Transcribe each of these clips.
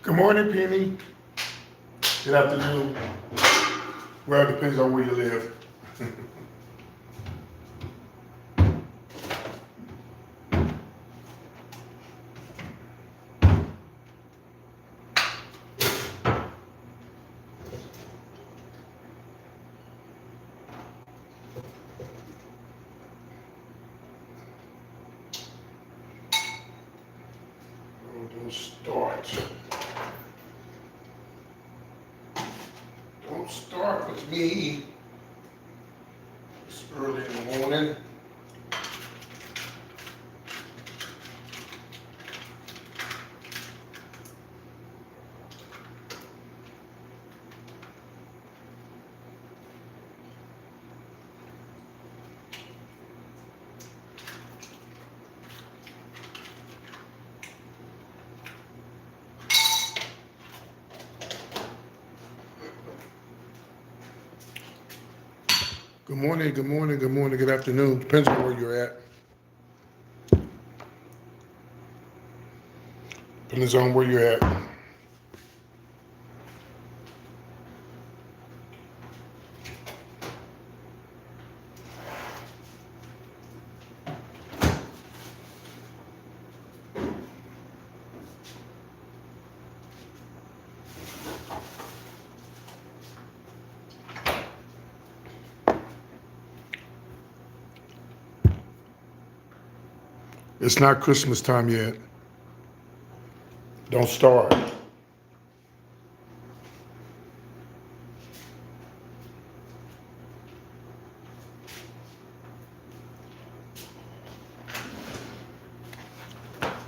Good morning, Penny. Good afternoon. Well, it depends on where you live. Oh, don't start. Don't start with me. It's early in the morning. Good morning, good morning, good morning, good afternoon. Depends on where you're at. Depends on where you're at. It's not Christmas time yet. Don't start.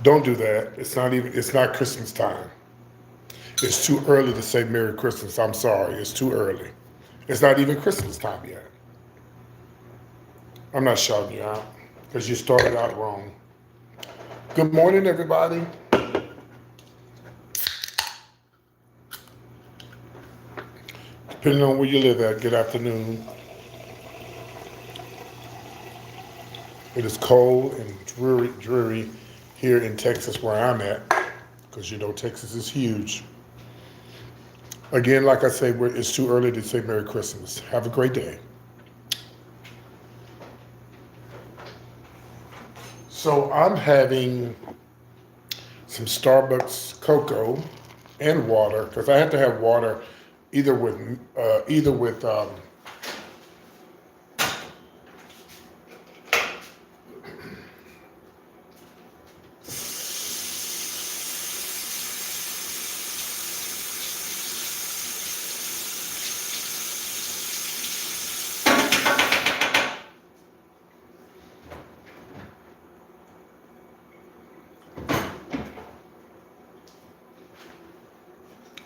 Don't do that. It's not Christmas time. It's too early to say Merry Christmas. I'm sorry. It's too early. It's not even Christmas time yet. I'm not shouting you out because you started out wrong. Good morning, everybody. Depending on where you live at, good afternoon. It is cold and dreary here in Texas where I'm at because you know Texas is huge. Again, like I say, it's too early to say Merry Christmas. Have a great day. So I'm having some Starbucks cocoa and water because I have to have water either with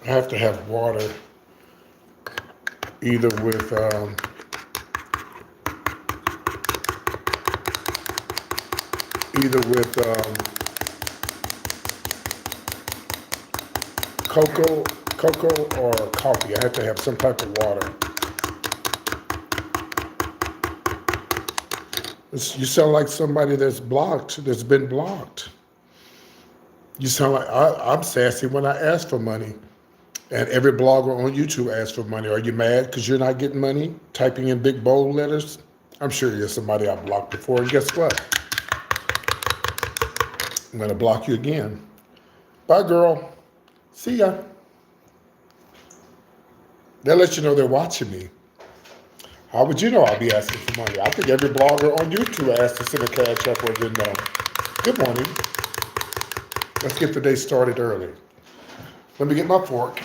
I have to have water either with cocoa or coffee. I have to have some type of water. You sound like somebody that's been blocked. You sound like I'm sassy when I ask for money. And every blogger on YouTube asks for money. Are you mad because you're not getting money? Typing in big bold letters? I'm sure you're somebody I blocked before. And guess what? I'm going to block you again. Bye, girl. See ya. They'll let you know they're watching me. How would you know I'll be asking for money? I think every blogger on YouTube asks to send a cash up or didn't know. Good morning. Let's get the day started early. Let me get my fork.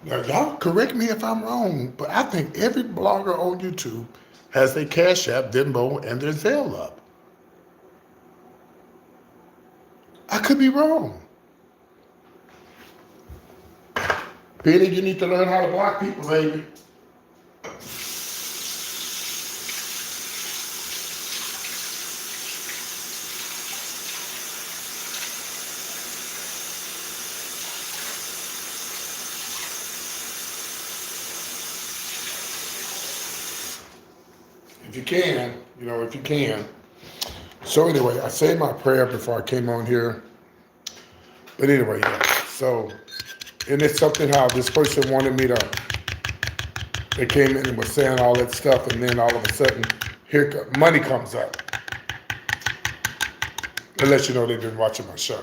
Now, y'all correct me if I'm wrong, but I think every blogger on YouTube has their Cash App, Venmo, and their Zelle up. I could be wrong. Penny, you need to learn how to block people, baby. if you can, if you can. So anyway, I said my prayer before I came on here. But anyway, yeah. So, and it's something how this person wanted me to, they came in and was saying all that stuff, and then all of a sudden, money comes up. It lets you know they've been watching my show.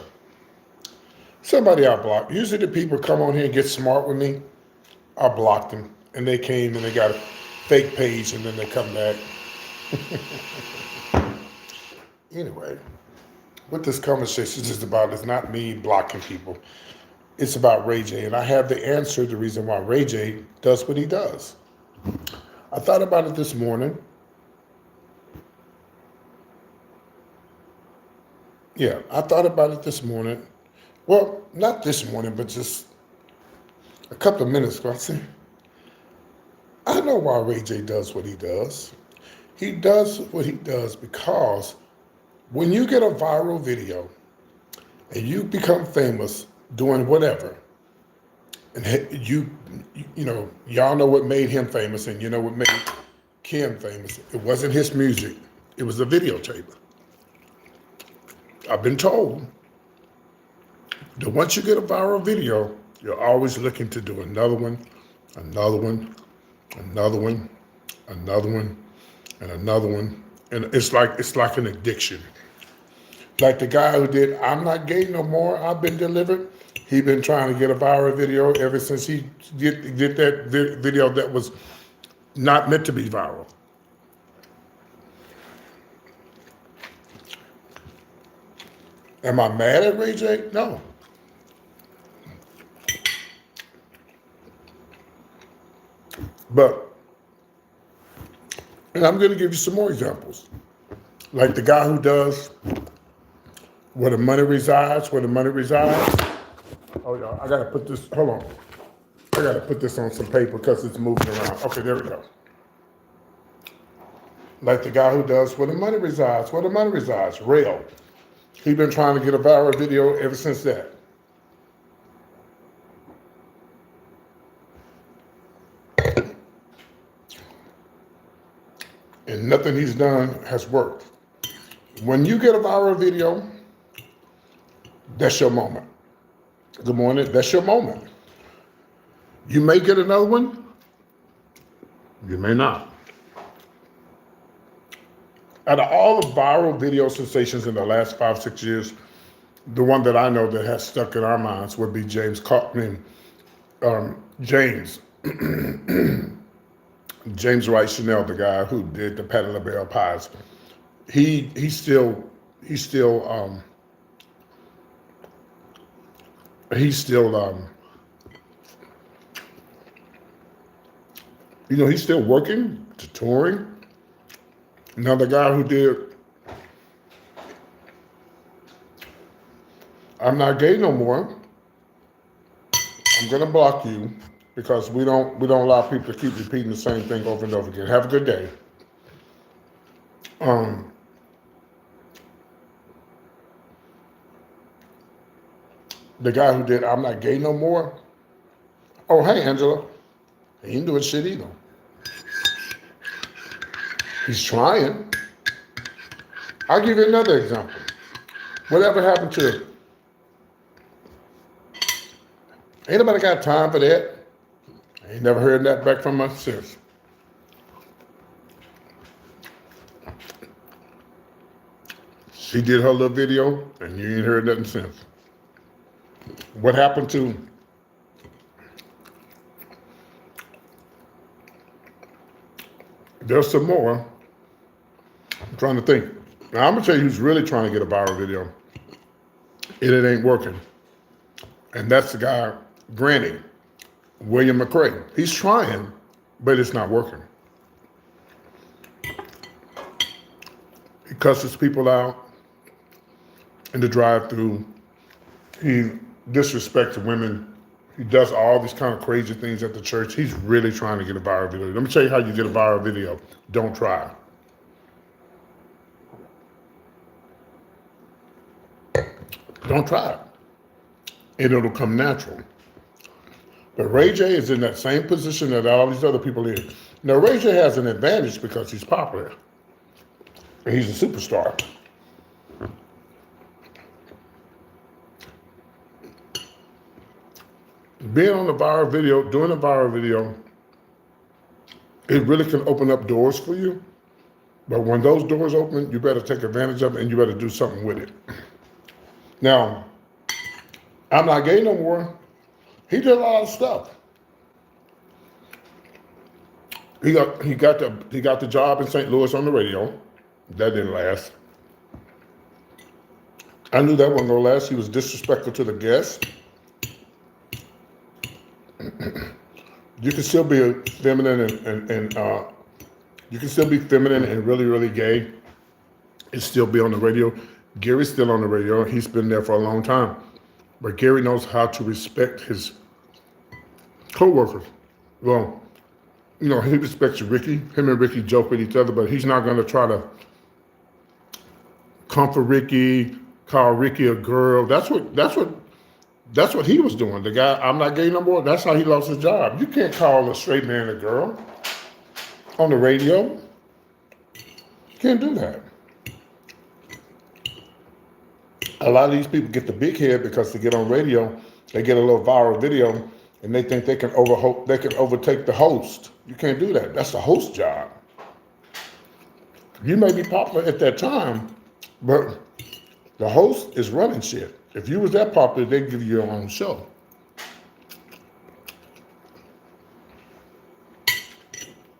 Somebody I blocked. Usually the people come on here and get smart with me. I blocked them, and they came and they got a fake page, and then they come back. Anyway, what this conversation is about is not me blocking people. It's about Ray J, and I have the answer, the reason why Ray J does what he does. I thought about it this morning. Yeah, I thought about it this morning. Well, not this morning, but just a couple of minutes ago. I said, I know why Ray J does what he does. He does what he does because when you get a viral video and you become famous doing whatever, and y'all know what made him famous, and you know what made Kim famous. It wasn't his music. It was a videotape. I've been told that once you get a viral video, you're always looking to do another one, another one, another one, another one, and another one. And it's like an addiction. Like the guy who did I'm Not Gay No More, I've Been Delivered. He been trying to get a viral video ever since he did that video that was not meant to be viral. Am I mad at Ray J? No. But, and I'm going to give you some more examples. Like the guy who does Where the Money Resides, Where the Money Resides. Oh, y'all, I got to put this, hold on. I got to put this on some paper because it's moving around. Okay, there we go. Like the guy who does Where the Money Resides, Where the Money Resides, Rail. He's been trying to get a viral video ever since that. And nothing he's done has worked. When you get a viral video, that's your moment. Good morning, that's your moment. You may get another one, you may not. Out of all the viral video sensations in the last 5-6 years, the one that I know that has stuck in our minds would be James. James Wright Chanel, the guy who did the Patti LaBelle pies. He's still working, touring. Now the guy who did I'm Not Gay No More, I'm gonna block you because we don't allow people to keep repeating the same thing over and over again. Have a good day. The guy who did I'm Not Gay No More, oh, hey, Angela. He ain't doing shit either. He's trying. I'll give you another example. Whatever happened to, ain't nobody got time for that. I ain't never heard that back from her since. She did her little video, and you ain't heard nothing since. What happened to, there's some more. I'm trying to think. Now, I'm going to tell you who's really trying to get a viral video. And it ain't working. And that's the guy, Granny, William McCray. He's trying, but it's not working. He cusses people out in the drive-thru. He disrespects women. He does all these kind of crazy things at the church. He's really trying to get a viral video. Let me tell you how you get a viral video. Don't try. Don't try it. And it'll come natural. But Ray J is in that same position that all these other people are in. Now, Ray J has an advantage because he's popular. And he's a superstar. Being on the viral video, doing a viral video, it really can open up doors for you. But when those doors open, you better take advantage of it and you better do something with it. Now, I'm not gay no more. He did a lot of stuff. He got the job in St. Louis on the radio. That didn't last. I knew that wasn't gonna last. He was disrespectful to the guests. You can still be feminine and you can still be feminine and really, really gay and still be on the radio. Gary's still on the radio. He's been there for a long time. But Gary knows how to respect his co-workers. Well, he respects Ricky. Him and Ricky joke with each other, but he's not going to try to comfort Ricky, call Ricky a girl. That's what he was doing. The guy, I'm not gay no more. That's how he lost his job. You can't call a straight man a girl on the radio. You can't do that. A lot of these people get the big head because they get on radio, they get a little viral video, and they think they can overtake the host. You can't do that. That's the host's job. You may be popular at that time, but the host is running shit. If you was that popular, they'd give you your own show.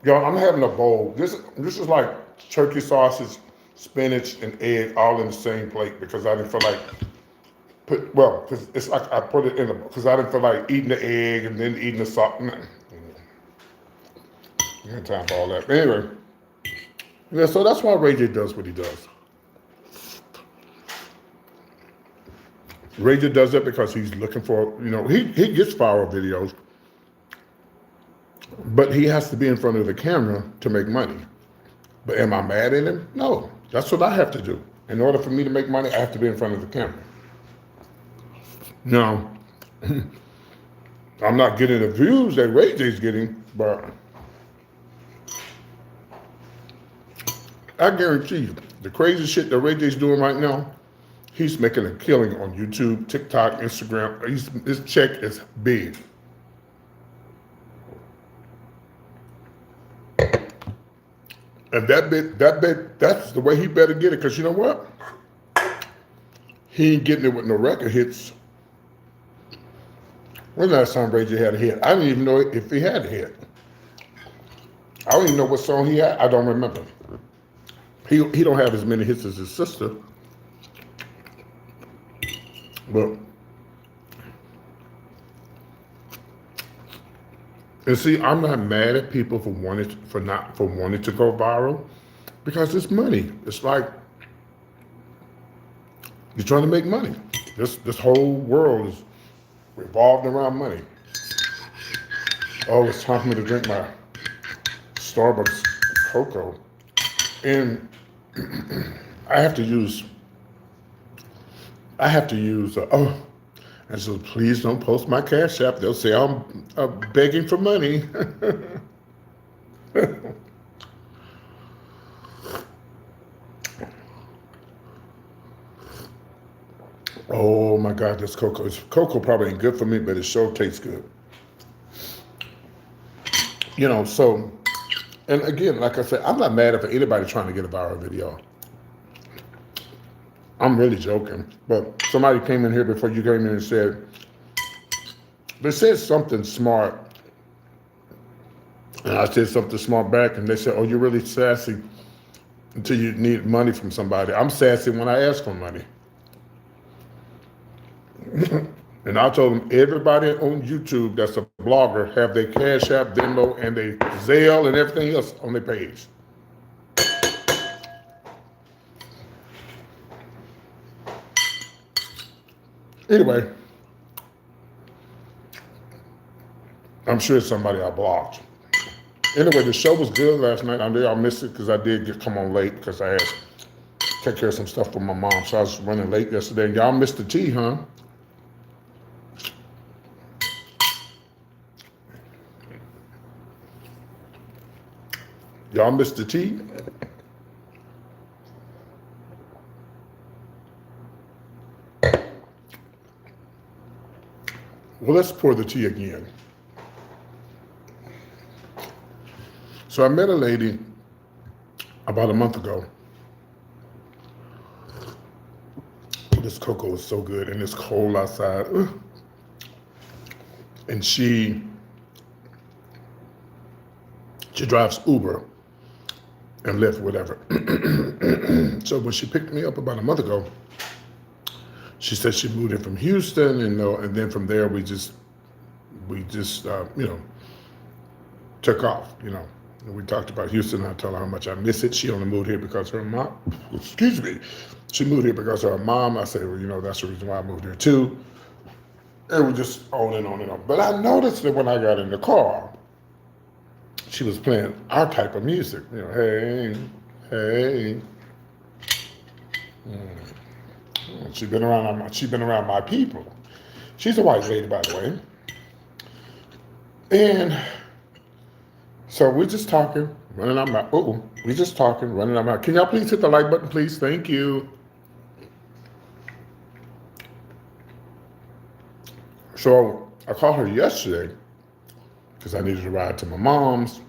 Y'all, I'm having a bowl. This is like turkey sausage, spinach, and egg all in the same plate because I didn't feel like because it's like I put it in because I didn't feel like eating the egg and then eating the salt. I ain't time for all that. But anyway, yeah, so that's why Ray J does what he does. Ray J does that because he's looking for, he gets viral videos, but he has to be in front of the camera to make money. But am I mad at him? No, that's what I have to do. In order for me to make money, I have to be in front of the camera. Now, I'm not getting the views that Ray J's getting, but I guarantee you, the crazy shit that Ray J's doing right now, he's making a killing on YouTube, TikTok, Instagram. His check is big. And that's the way he better get it, because you know what? He ain't getting it with no record hits. When last time Ray J had a hit? I didn't even know if he had a hit. I don't even know what song he had. I don't remember. He don't have as many hits as his sister. But, and see, I'm not mad at people for wanting to go viral, because it's money. It's like you're trying to make money. This whole world is revolved around money. Oh, it's time for me to drink my Starbucks cocoa, and I have to use. And so please don't post my Cash App. They'll say I'm begging for money. Oh my God, this cocoa. Cocoa probably ain't good for me, but it sure tastes good. So, and again, like I said, I'm not mad at anybody trying to get a viral video. I'm really joking, but somebody came in here before you came in and said, they said something smart, and I said something smart back, and they said, oh, you're really sassy until you need money from somebody. I'm sassy when I ask for money. And I told them, everybody on YouTube that's a blogger have their Cash App, Venmo, and their Zelle and everything else on their page. Anyway, I'm sure it's somebody I blocked. Anyway, the show was good last night. I know y'all missed it because I did come on late because I had to take care of some stuff for my mom. So I was running late yesterday. Y'all missed the tea, huh? Y'all missed the tea? Well, let's pour the tea again. So I met a lady about a month ago. This cocoa is so good, and it's cold outside. Ugh. And she drives Uber and Lyft, whatever. So when she picked me up about a month ago, she said she moved in from Houston, and then from there we just took off. And we talked about Houston. I told her how much I miss it. She only moved here because her mom. Excuse me. She moved here because of her mom. I said, well, that's the reason why I moved here too. And we just on and on and on. But I noticed that when I got in the car, she was playing our type of music. Hey, hey. She's been around my people. She's a white lady, by the way. And so we're just talking, running our mouth. We're just talking, running our mouth. Can y'all please hit the like button, please? Thank you. So I called her yesterday because I needed a ride to my mom's.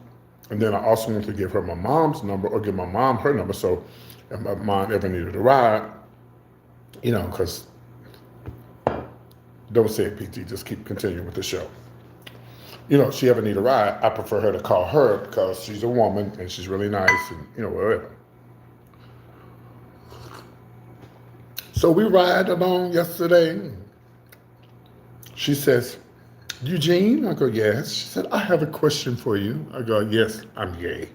And then I also wanted to give her my mom's number or give my mom her number. So if my mom ever needed a ride, because don't say it, PT, just keep continuing with the show. If she ever need a ride, I prefer her to call her because she's a woman and she's really nice and, whatever. So we ride along yesterday. She says, Eugene? I go, yes. She said, I have a question for you. I go, yes, I'm gay.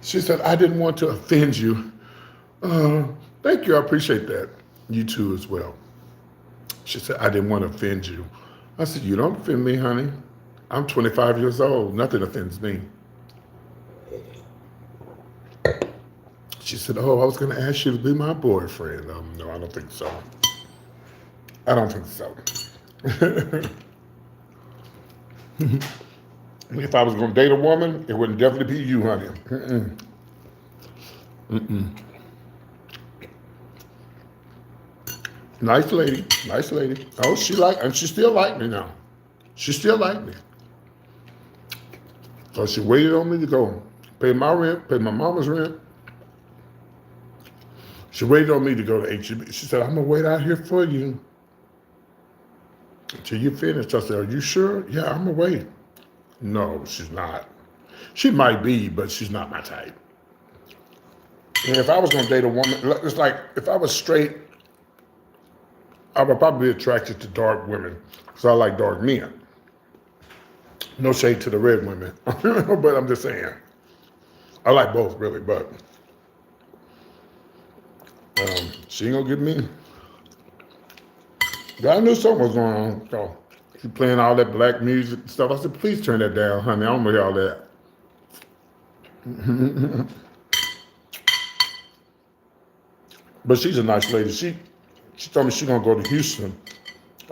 She said, I didn't want to offend you. Thank you, I appreciate that. You too as well. She said, I didn't want to offend you. I said, you don't offend me, honey. I'm 25 years old. Nothing offends me. She said, I was going to ask you to be my boyfriend. No, I don't think so. I don't think so. If I was going to date a woman, it would definitely be you, honey. Nice lady. Oh, she still liked me now. She still liked me. So she waited on me to go pay my rent, pay my mama's rent. She waited on me to go to H-E-B. She said, I'm going to wait out here for you until you finish. I said, are you sure? Yeah, I'm going to wait. No, she's not. She might be, but she's not my type. And if I was going to date a woman, it's like if I was straight, I would probably be attracted to dark women because I like dark men. No shade to the red women, but I'm just saying. I like both, really, but she ain't gonna get me. I knew something was going on. So she playing all that black music and stuff. I said, please turn that down, honey. I don't want to hear all that. But she's a nice lady. She told me she's gonna go to Houston.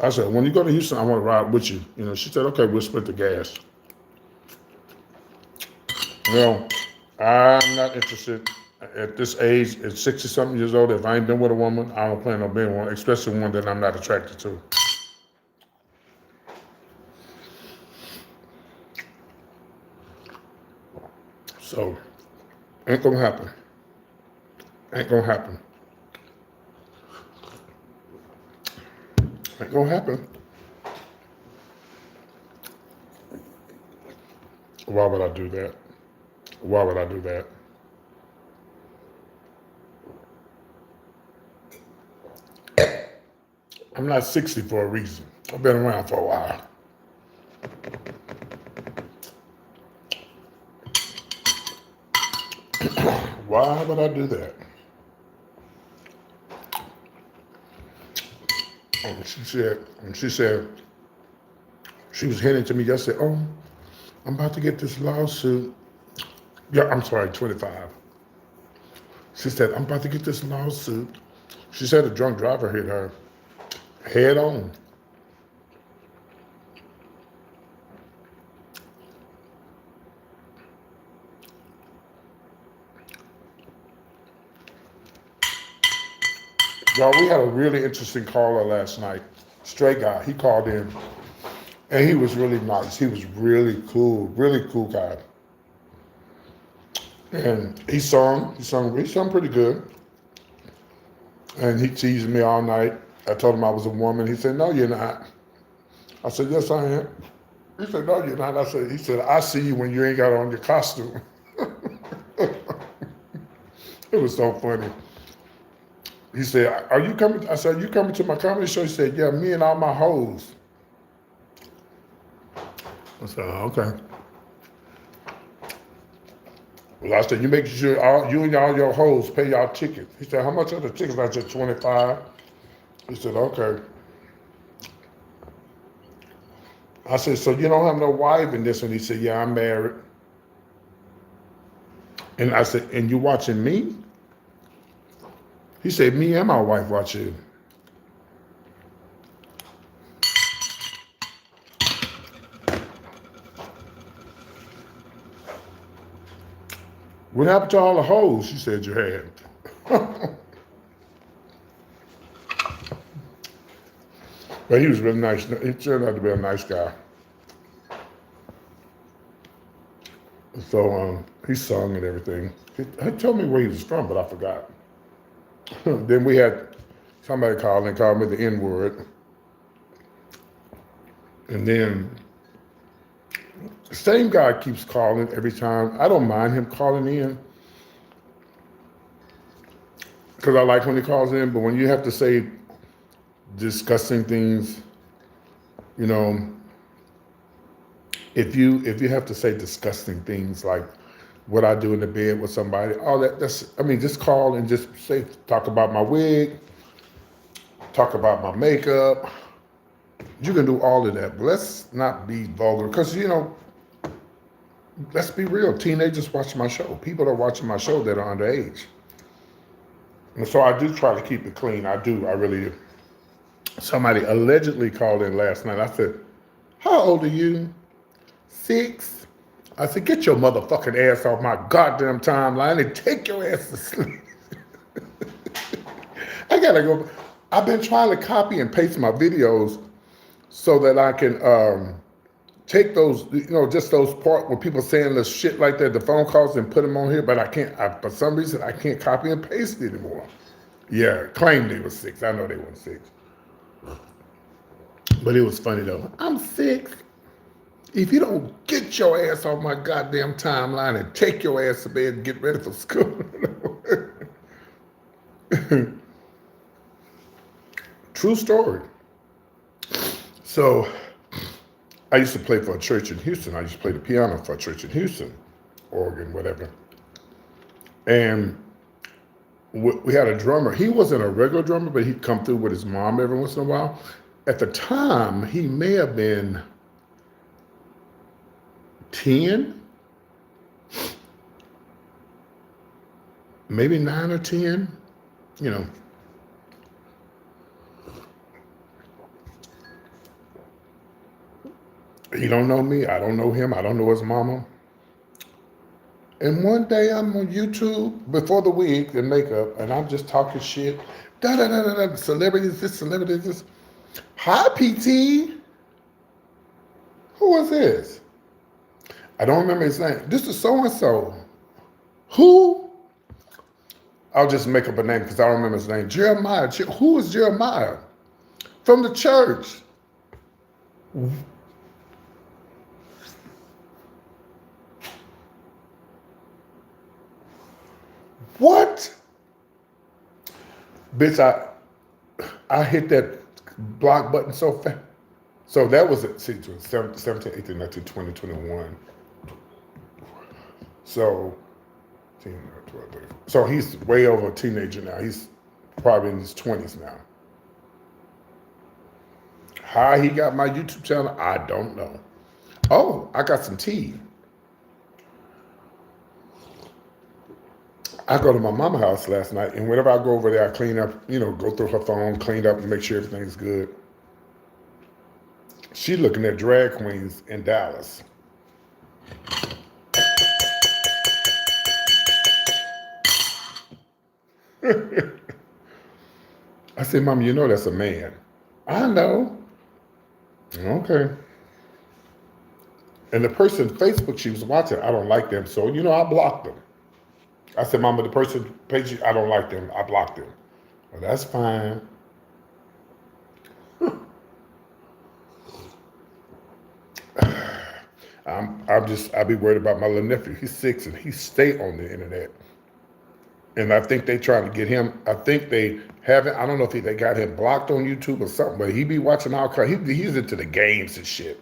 I said, when you go to Houston, I want to ride with you. She said, okay, we'll split the gas. Well, I'm not interested at this age, at 60-something years old. If I ain't been with a woman, I don't plan on being one, especially one that I'm not attracted to. So, ain't gonna happen. Ain't gonna happen. Ain't gonna happen. Why would I do that? Why would I do that? I'm not 60 for a reason. I've been around for a while. Why would I do that? And she said, she was handing to me yesterday, I'm about to get this lawsuit. Yeah, I'm sorry, 25. She said, I'm about to get this lawsuit. She said a drunk driver hit her head on. Y'all, we had a really interesting caller last night. Straight guy. He called in, and he was really nice. He was really cool guy. And he sung pretty good. And he teased me all night. I told him I was a woman. He said, "No, you're not." I said, "Yes, I am." He said, "No, you're not." He said, "I see you when you ain't got on your costume." It was so funny. He said, "Are you coming?" I said, "Are you coming to my comedy show?" He said, "Yeah, me and all my hoes." I said, "Oh, okay." Well, I said, "You make sure you and all your hoes pay y'all tickets." He said, "How much are the tickets?" I said, 25. He said, "Okay." I said, "So you don't have no wife in this one?" He said, "Yeah, I'm married." And I said, "And you watching me?" He said, "Me and my wife watch you." "What happened to all the hoes you said you had?" But he was really nice. He turned out to be a nice guy. So he sung and everything. He told me where he was from, but I forgot. Then we had somebody called me the N-word. And then the same guy keeps calling every time. I don't mind him calling in because I like when he calls in, but when you have to say disgusting things, you know, if you have to say disgusting things like what I do in the bed with somebody, all just call and just talk about my wig, talk about my makeup. You can do all of that, but let's not be vulgar because, let's be real. Teenagers watch my show. People are watching my show that are underage. And so I do try to keep it clean. I do. I really do. Somebody allegedly called in last night. I said, "How old are you?" 6. I said, "Get your motherfucking ass off my goddamn timeline and take your ass to sleep." I gotta go. I've been trying to copy and paste my videos so that I can take those, just those part where people saying the shit like that, the phone calls, and put them on here, but I can't, for some reason, I can't copy and paste it anymore. Yeah, claimed they were 6. I know they weren't 6. But it was funny though. "I'm 6. If you don't get your ass off my goddamn timeline and take your ass to bed and get ready for school." True story. So I used to play for a church in Houston. I used to play the piano for a church in Houston, Oregon, whatever. And we had a drummer. He wasn't a regular drummer, but he'd come through with his mom every once in a while. At the time, he may have been 10, maybe 9 or 10, you know. He don't know me. I don't know him. I don't know his mama. And one day I'm on YouTube before the wig and makeup, and I'm just talking shit. Da da da da da. Celebrities this, celebrities this. "Hi, PT. Who was this?" I don't remember his name. "This is so and so." "Who?" I'll just make up a name because I don't remember his name. "Jeremiah." "Who is Jeremiah?" "From the church." What? Bitch, I hit that block button so fast. So that was it. See, 17, 18, 19, 20, 21. So, 10, 12, 13. So he's way over a teenager now. He's probably in his 20s now. How he got my YouTube channel, I don't know. Oh, I got some tea. I go to my mama's house last night, and whenever I go over there, I clean up, go through her phone, clean up, and make sure everything's good. She looking at drag queens in Dallas. I said, Mom, you know that's a man. I know. Okay. And the person Facebook she was watching, I don't like them. So, I blocked them. I said, Mama, the person page, I don't like them. I blocked them. Well, that's fine. I be worried about my little nephew. He's 6 and he stay on the internet. And I think they trying to get him. I think they haven't. I don't know if they got him blocked on YouTube or something, but he be watching all kinds. He's into the games and shit.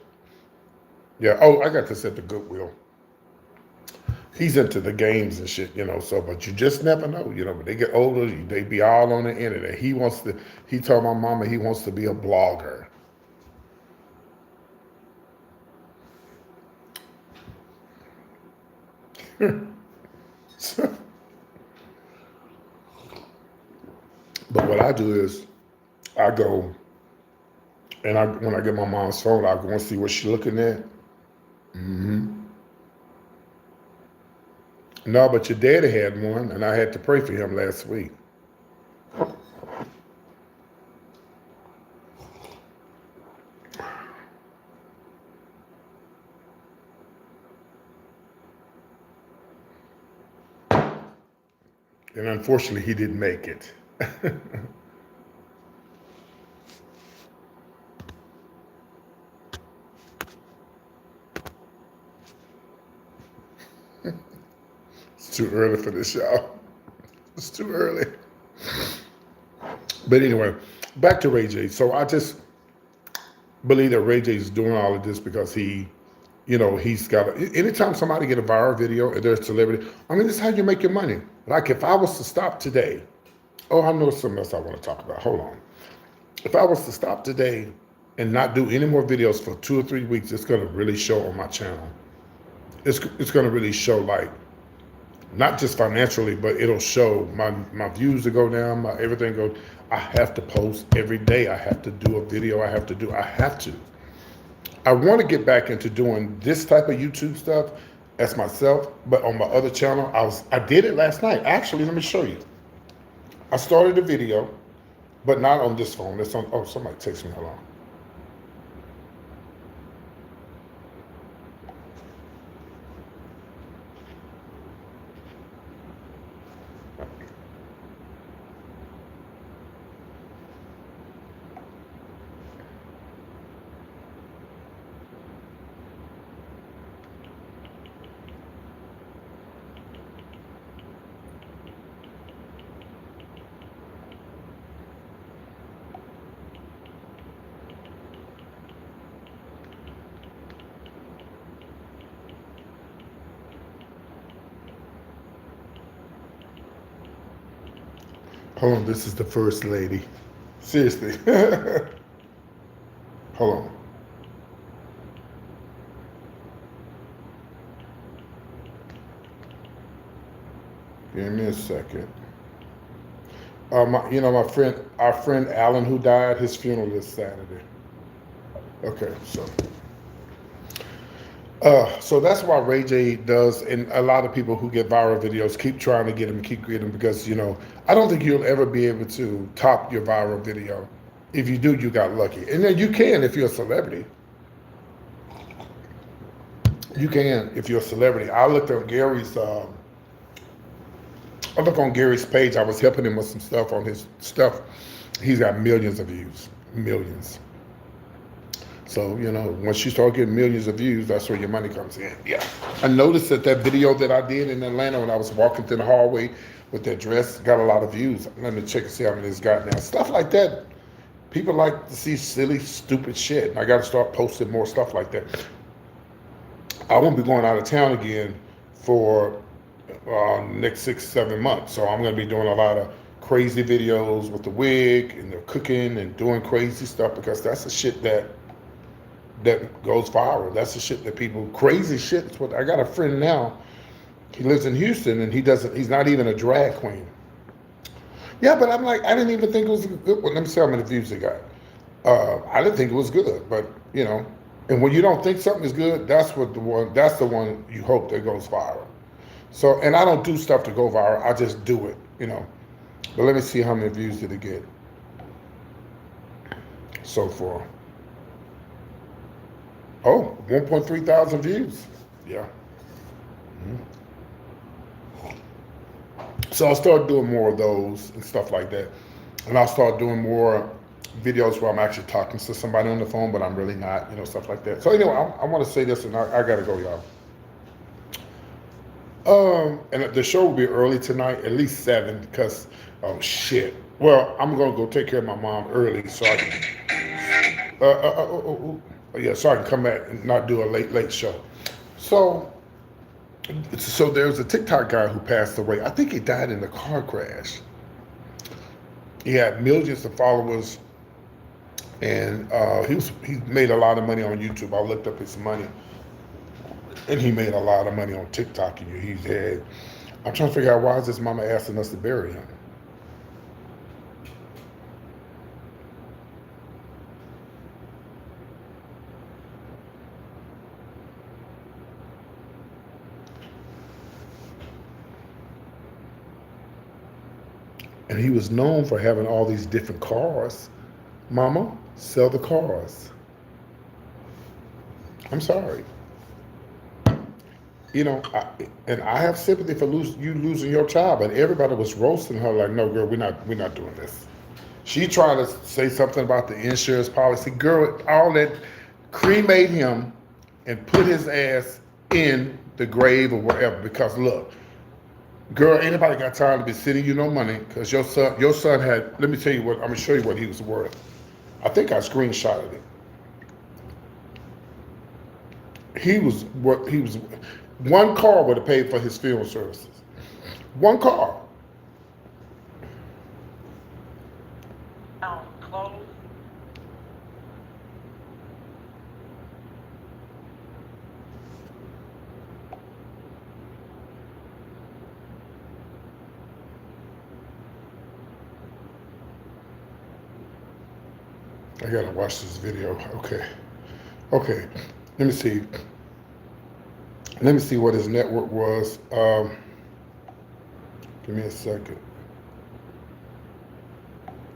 Yeah. Oh, I got this at the Goodwill. He's into the games and shit, So, but you just never know, When they get older, they be all on the internet. He told my mama he wants to be a blogger. But what I do is I go and when I get my mom's phone, I go and see what she's looking at. Mm-hmm. No, but your daddy had one, and I had to pray for him last week. And unfortunately, he didn't make it. It's too early for this, y'all. It's too early. But anyway, back to Ray J. So I just believe that Ray J is doing all of this because he's got anytime somebody get a viral video and they're a celebrity, this is how you make your money. Like if I was to stop today, I know something else I want to talk about. Hold on. If I was to stop today and not do any more videos for 2 or 3 weeks, it's going to really show on my channel. It's going to really show, like, not just financially, but it'll show my views to go down, my everything go. I have to post every day. I have to do a video. I have to. I want to get back into doing this type of YouTube stuff as myself, but on my other channel, I did it last night. Actually, let me show you. I started a video, but not on this phone. It's on, somebody texted me, hold on. Hold on, this is the first lady. Seriously. Hold on. Give me a second. Our friend Alan who died, his funeral is Saturday. Okay, so that's why Ray J does, and a lot of people who get viral videos keep trying to get him, because, I don't think you'll ever be able to top your viral video. If you do, you got lucky. And then you can if you're a celebrity. You can if you're a celebrity. I looked on Gary's page. I was helping him with some stuff on his stuff. He's got millions of views. Millions. So, once you start getting millions of views, that's where your money comes in. Yeah. I noticed that video that I did in Atlanta when I was walking through the hallway with that dress got a lot of views. Let me check and see how many it's got now. Stuff like that. People like to see silly, stupid shit. And I got to start posting more stuff like that. I won't be going out of town again for next 6-7 months. So I'm going to be doing a lot of crazy videos with the wig and the cooking and doing crazy stuff, because that's the shit that goes viral. That's the shit that people, crazy shit. It's what I got a friend now. He lives in Houston and he's not even a drag queen. Yeah, but I'm like, I didn't even think it was a good one. Let me see how many views it got. I didn't think it was good, but and when you don't think something is good, that's the one you hope that goes viral. So, and I don't do stuff to go viral. I just do it, But let me see how many views did it get. so far. Oh, 1.3 thousand views. Yeah. So I'll start doing more of those and stuff like that. And I'll start doing more videos where I'm actually talking to somebody on the phone, but I'm really not, stuff like that. So anyway, I want to say this, and I got to go, y'all. And the show will be early tonight, at least 7, because, oh shit. Well, I'm going to go take care of my mom early so I can, yeah, so I can come back and not do a late show. So there's a TikTok guy who passed away. I think he died in a car crash. He had millions of followers, and he made a lot of money on YouTube. I looked up his money, and he made a lot of money on TikTok. And he's had. I'm trying to figure out why is his mama asking us to bury him. And he was known for having all these different cars. Mama, sell the cars. I'm sorry. And I have sympathy for you losing your child, but everybody was roasting her like, no, girl, we're not doing this. She tried to say something about the insurance policy. Girl, all that, cremate him and put his ass in the grave or wherever. Because look, girl, anybody got time to be sending you no money because your son had, let me tell you what, I'm going to show you what he was worth. I think I screenshotted it. One car would have paid for his funeral services. One car. Close. I gotta watch this video. Okay. Let me see. Let me see what his network was. Give me a second.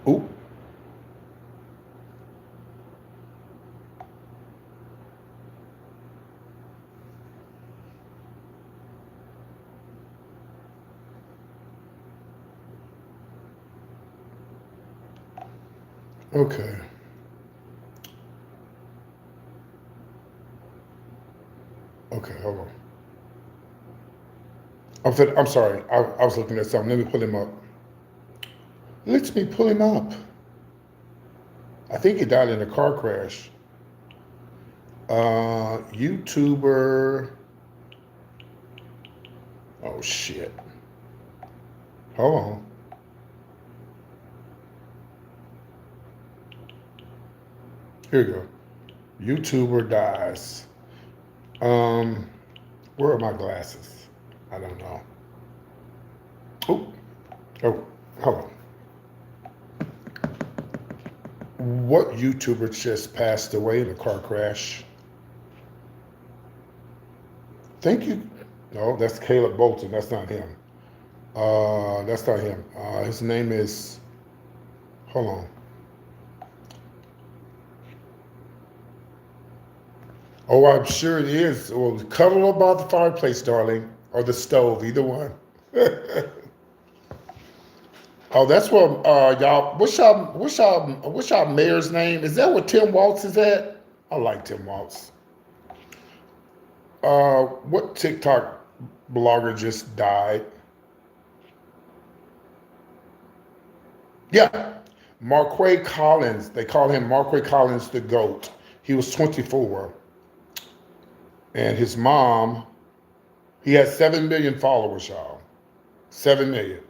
Oop. Okay. Okay, hold on. I'm sorry. I was looking at something. Let me pull him up. Let me pull him up. I think he died in a car crash. YouTuber. Oh, shit. Hold on. Here we go. YouTuber dies. Where are my glasses? I don't know. Oh, hold on. What YouTuber just passed away in a car crash? Thank you. No, that's Caleb Bolton. That's not him. That's not him. His name is. Hold on. Oh, I'm sure it is. Well, cuddle up by the fireplace, darling, or the stove, either one. Oh, that's what y'all. What's y'all mayor's name? Is that what Tim Waltz is at? I like Tim Waltz. What TikTok blogger just died? Yeah, Marquay Collins. They call him Marquay Collins the GOAT. He was 24, and his mom. He has 7 million followers, y'all. 7 million.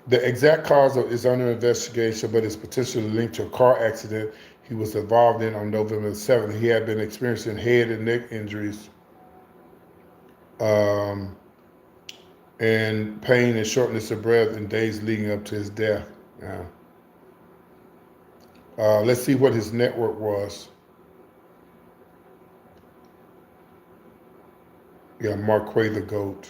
The exact cause is under investigation, but is potentially linked to a car accident he was involved in on November 7th. He had been experiencing head and neck injuries, and pain and shortness of breath in days leading up to his death. Yeah. Let's see what his network was. Yeah, Marquay the GOAT.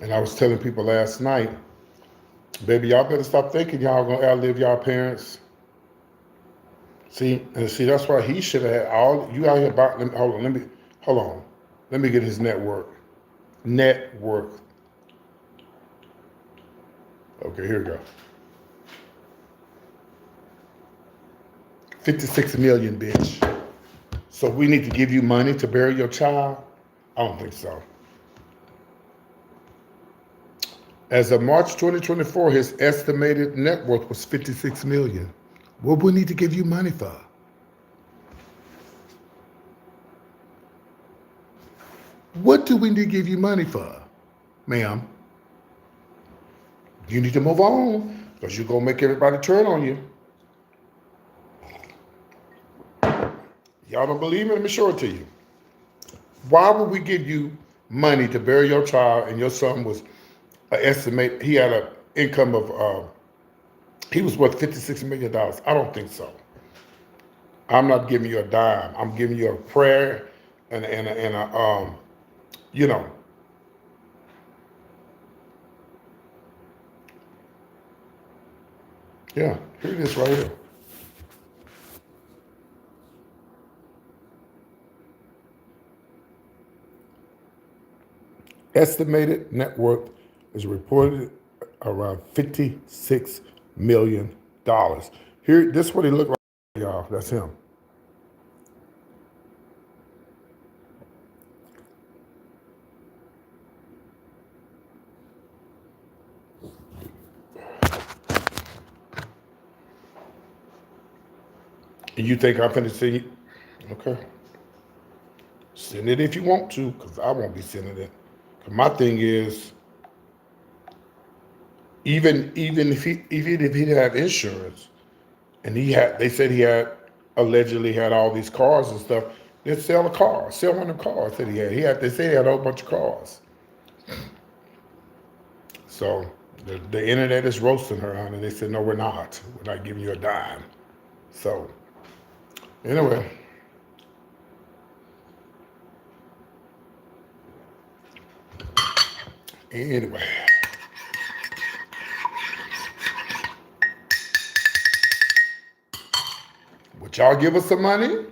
And I was telling people last night, baby, y'all better stop thinking y'all gonna outlive y'all parents. See, that's why he should have had all you out here about. Hold on. Let me get his network. Network. Okay, here we go. 56 million, bitch. So we need to give you money to bury your child? I don't think so. As of March 2024, his estimated net worth was 56 million. What do we need to give you money for? What do we need to give you money for, ma'am? You need to move on because you're going to make everybody turn on you. Y'all don't believe me? Let me show it to you. Why would we give you money to bury your child and your son was he had an income of, he was worth $56 million. I don't think so. I'm not giving you a dime. I'm giving you a prayer and a you know. Yeah, here it is right here. Estimated net worth is reported around $56 million. Here, this is what he looked like, y'all. That's him. And you think I'm finna send you? Okay. Send it if you want to, because I won't be sending it. My thing is, even if he didn't have insurance, and they said he had allegedly had all these cars and stuff. Let's sell a car, sell one of the cars that he had. They said he had a whole bunch of cars. So the internet is roasting her, honey. They said no, we're not. We're not giving you a dime. So anyway. Anyway. Would y'all give us some money?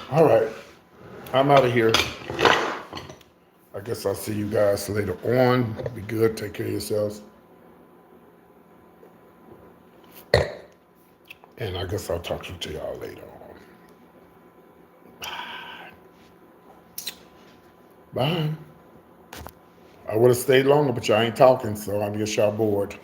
All right. I'm out of here. I guess I'll see you guys later on. Be good. Take care of yourselves. And I guess I'll talk to y'all later on. Bye. I would have stayed longer, but y'all ain't talking, so I guess y'all bored.